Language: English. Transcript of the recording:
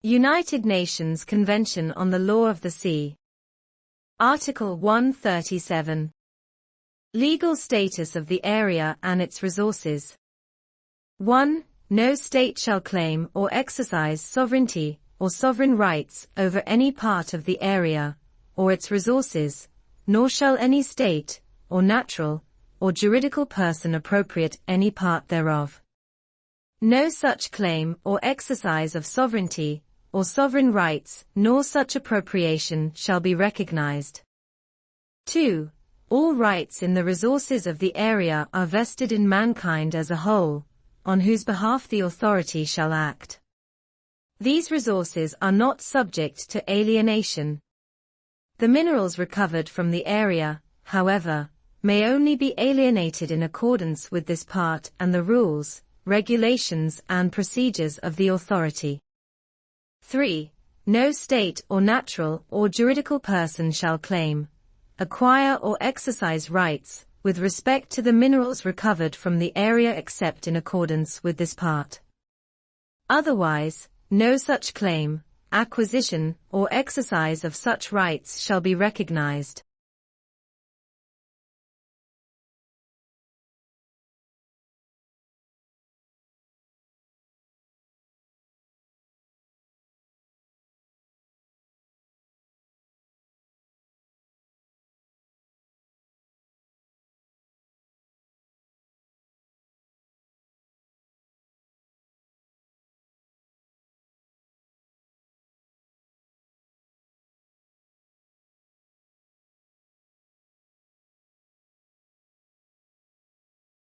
United Nations Convention on the Law of the Sea. Article 137. Legal status of the area and its resources. 1. No state shall claim or exercise sovereignty or sovereign rights over any part of the area or its resources, nor shall any state, or natural, or juridical person appropriate any part thereof. No such claim or exercise of sovereignty or sovereign rights, nor such appropriation shall be recognized. 2. All rights in the resources of the area are vested in mankind as a whole, on whose behalf the authority shall act. These resources are not subject to alienation. The minerals recovered from the area, however, may only be alienated in accordance with this part and the rules, regulations and procedures of the authority. 3. No state or natural or juridical person shall claim, acquire or exercise rights with respect to the minerals recovered from the area except in accordance with this part. Otherwise, no such claim, acquisition, or exercise of such rights shall be recognized.